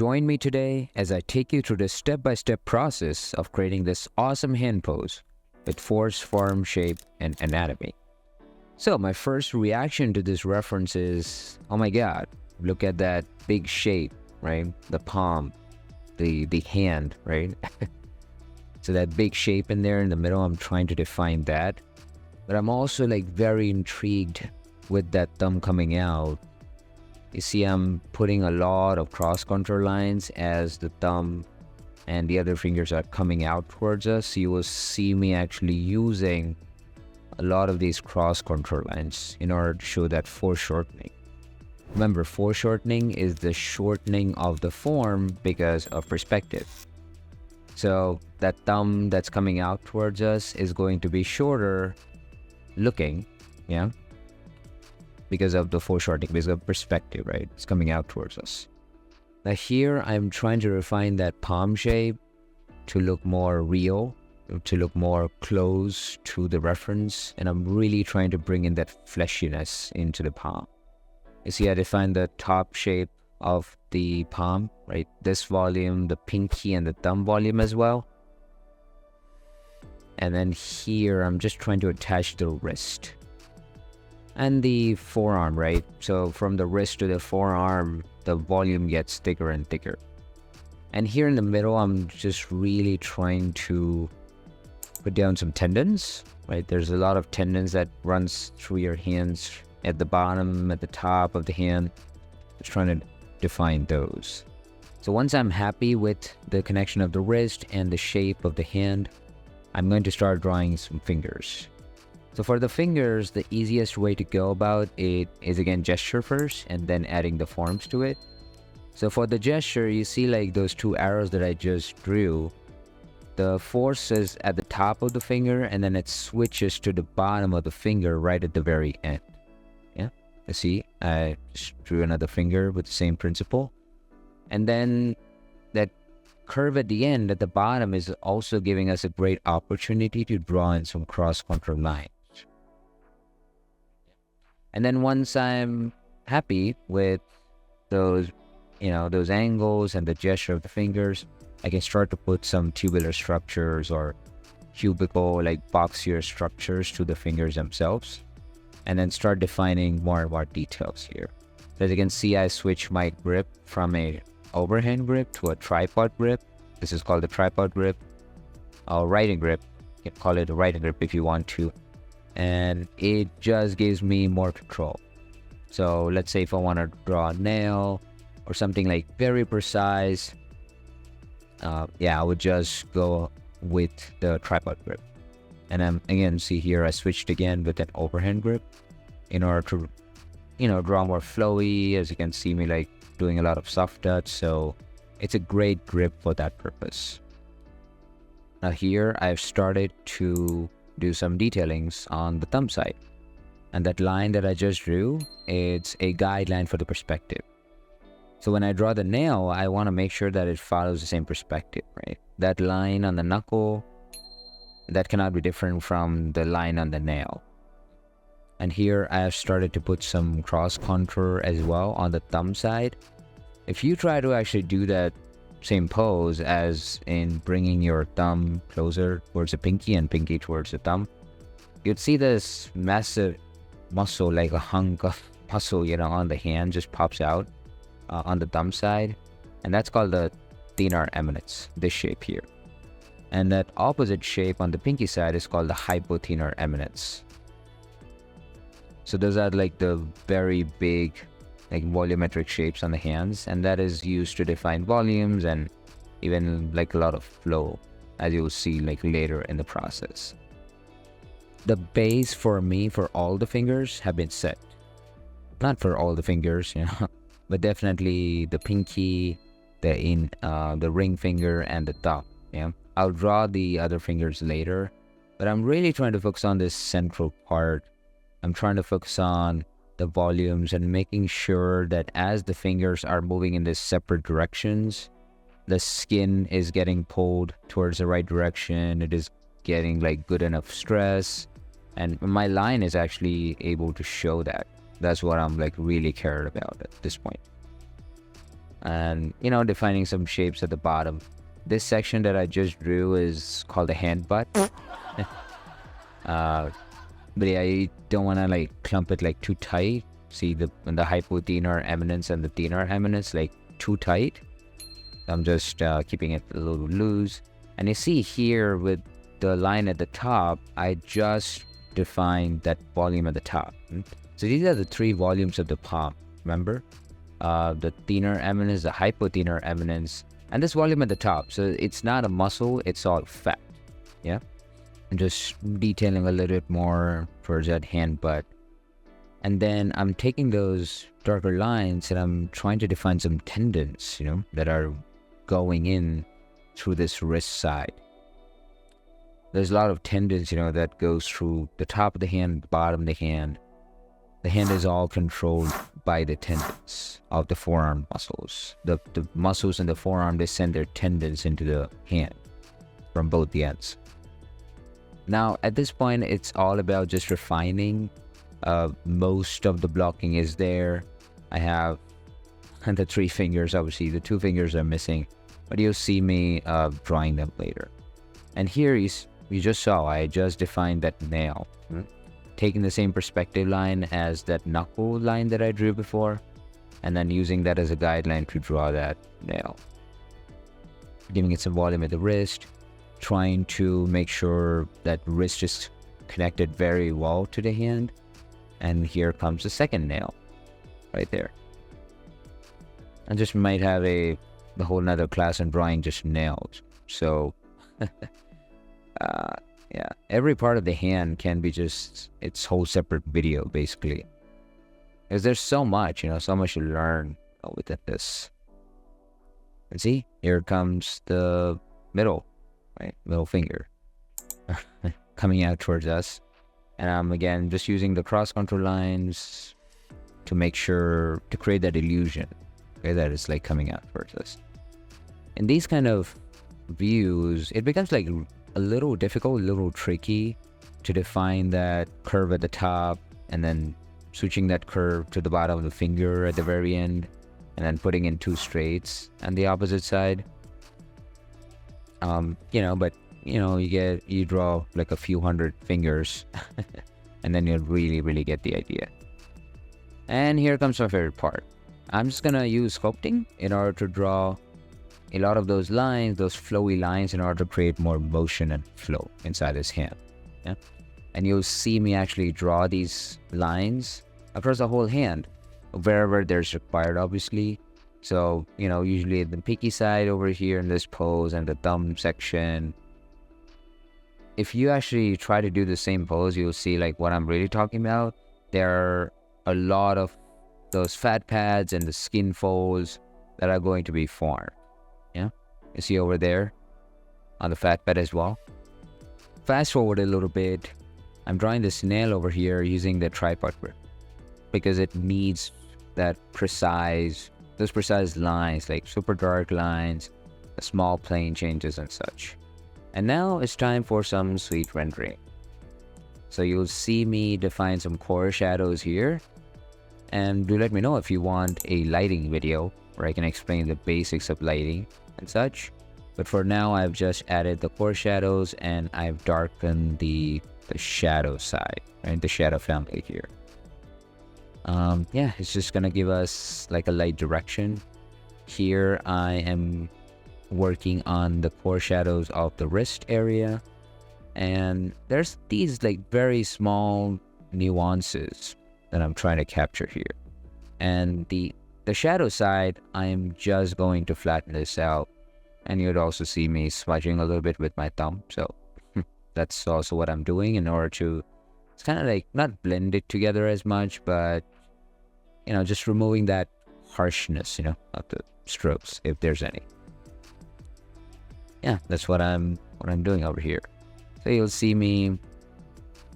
join me today as I take you through the step-by-step process of creating this awesome hand pose with force, form, shape, and anatomy. So my first reaction to this reference is, oh my God, look at that big shape, right? The palm, the hand, right? So that big shape in there in the middle, I'm trying to define that. But I'm also like very intrigued with that thumb coming out. You see, I'm putting a lot of cross contour lines as the thumb and the other fingers are coming out towards us. So you will see me actually using a lot of these cross contour lines in order to show that foreshortening. Remember, foreshortening is the shortening of the form because of perspective. So that thumb that's coming out towards us is going to be shorter looking, yeah, because of the foreshortening, because of perspective, right? It's coming out towards us. Now here, I'm trying to refine that palm shape to look more real, to look more close to the reference, and I'm really trying to bring in that fleshiness into the palm. You see, I defined the top shape of the palm, right? This volume, the pinky and the thumb volume as well. And then here, I'm just trying to attach the wrist and the forearm, right? So from the wrist to the forearm, the volume gets thicker and thicker. And here in the middle, I'm just really trying to put down some tendons, right? There's a lot of tendons that runs through your hands at the bottom, at the top of the hand. Just trying to define those. So once I'm happy with the connection of the wrist and the shape of the hand, I'm going to start drawing some fingers. So for the fingers, the easiest way to go about it is again gesture first and then adding the forms to it. So for the gesture, you see like those two arrows that I just drew. The force is at the top of the finger and then it switches to the bottom of the finger right at the very end. Yeah, you see, I just drew another finger with the same principle. And then that curve at the end, at the bottom, is also giving us a great opportunity to draw in some cross contour lines. And then once I'm happy with those, those angles and the gesture of the fingers, I can start to put some tubular structures or cubical, like boxier structures to the fingers themselves, and then start defining more and more details here. So as you can see, I switch my grip from a overhand grip to a tripod grip. This is called the tripod grip, or writing grip. You can call it a writing grip if you want to. And it just gives me more control. So let's say if I want to draw a nail or something like very precise, I would just go with the tripod grip. And then again, see here, I switched again with an overhand grip in order to, draw more flowy. As you can see me like doing a lot of soft touch. So it's a great grip for that purpose. Now here, I've started to do some detailings on the thumb side. And that line that I just drew, it's a guideline for the perspective. So when I draw the nail, I want to make sure that it follows the same perspective, right? That line on the knuckle, that cannot be different from the line on the nail. And here I have started to put some cross contour as well on the thumb side. If you try to actually do that same pose as in bringing your thumb closer towards the pinky and pinky towards the thumb, you'd see this massive muscle, like a hunk of muscle, on the hand just pops out on the thumb side. And that's called the thenar eminence, this shape here. And that opposite shape on the pinky side is called the hypothenar eminence. So those are like the very big, like volumetric shapes on the hands, and that is used to define volumes and even like a lot of flow, as you will see like later in the process. The base for me for all the fingers have been set. Not for all the fingers, but definitely the pinky, the ring finger, and the thumb. Yeah, I'll draw the other fingers later, but I'm really trying to focus on this central part. I'm trying to focus on the volumes and making sure that as the fingers are moving in these separate directions, the skin is getting pulled towards the right direction. It is getting like good enough stress, and my line is actually able to show that. That's what I'm like really cared about at this point. and defining some shapes at the bottom. This section that I just drew is called the hand butt. But yeah, you don't want to like clump it like too tight. See the hypothenar eminence and the thenar eminence like too tight. I'm just keeping it a little loose. And you see here with the line at the top, I just defined that volume at the top. So these are the 3 volumes of the palm, remember? The thenar eminence, the hypothenar eminence, and this volume at the top. So it's not a muscle, it's all fat. Yeah? And just detailing a little bit more for that hand butt. And then I'm taking those darker lines and I'm trying to define some tendons, that are going in through this wrist side. There's a lot of tendons, that goes through the top of the hand, the bottom of the hand. The hand is all controlled by the tendons of the forearm muscles. The muscles in the forearm, they send their tendons into the hand from both the ends. Now, at this point, it's all about just refining. Most of the blocking is there. I have the 3 fingers, obviously. The 2 fingers are missing, but you'll see me drawing them later. And here you just saw, I just defined that nail. Taking the same perspective line as that knuckle line that I drew before, and then using that as a guideline to draw that nail. Giving it some volume at the wrist, trying to make sure that wrist is connected very well to the hand. And here comes the second nail right there. I just might have a whole nother class on drawing just nails. So yeah, every part of the hand can be just its whole separate video, basically, because there's so much, so much to learn within this. And see, here comes the middle finger coming out towards us. And I'm again just using the cross contour lines to make sure to create that illusion, that it's like coming out towards us. In these kind of views, it becomes like a little difficult, a little tricky to define that curve at the top and then switching that curve to the bottom of the finger at the very end and then putting in 2 straights on the opposite side. But you draw like a few hundred fingers and then you'll really get the idea. And here comes my favorite part. I'm just gonna use sculpting in order to draw a lot of those lines, those flowy lines, in order to create more motion and flow inside his hand. Yeah? And you'll see me actually draw these lines across the whole hand, wherever there's required, obviously. So, usually the pinky side over here in this pose and the thumb section. If you actually try to do the same pose, you'll see like what I'm really talking about. There are a lot of those fat pads and the skin folds that are going to be formed. Yeah, you see over there on the fat pad as well. Fast forward a little bit. I'm drawing this nail over here using the tripod grip because it needs those precise lines, like super dark lines, the small plane changes and such. And now it's time for some sweet rendering. So you'll see me define some core shadows here. And do let me know if you want a lighting video where I can explain the basics of lighting and such. But for now, I've just added the core shadows and I've darkened the shadow side, right? The shadow family here. Yeah, it's just gonna give us like a light direction. Here I am working on the core shadows of the wrist area, and there's these like very small nuances that I'm trying to capture here. And the shadow side, I'm just going to flatten this out, and you'd also see me smudging a little bit with my thumb. So that's also what I'm doing in order to, it's kind of like not blend it together as much, but just removing that harshness, of the strokes, if there's any. Yeah, that's what I'm doing over here. So you'll see me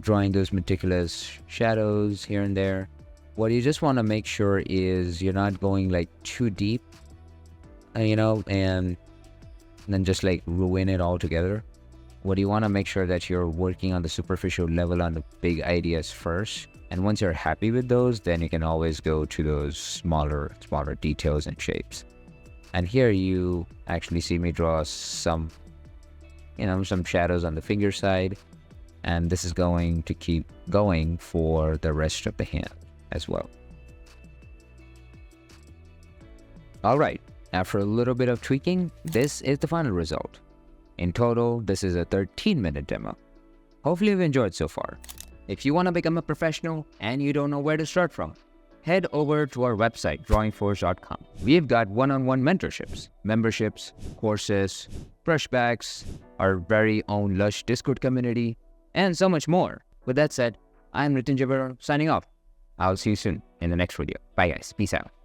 drawing those meticulous shadows here and there. What you just want to make sure is you're not going like too deep, and then just like ruin it all together. What you want to make sure that you're working on the superficial level on the big ideas first. And once you're happy with those, then you can always go to those smaller details and shapes. And here you actually see me draw some, some shadows on the finger side. And this is going to keep going for the rest of the hand as well. All right, after a little bit of tweaking, this is the final result. In total, this is a 13-minute demo. Hopefully you've enjoyed so far. If you want to become a professional and you don't know where to start from, head over to our website, drawingforce.com. We've got one-on-one mentorships, memberships, courses, brushbacks, our very own lush Discord community, and so much more. With that said, I'm Ritin Jabbar signing off. I'll see you soon in the next video. Bye guys. Peace out.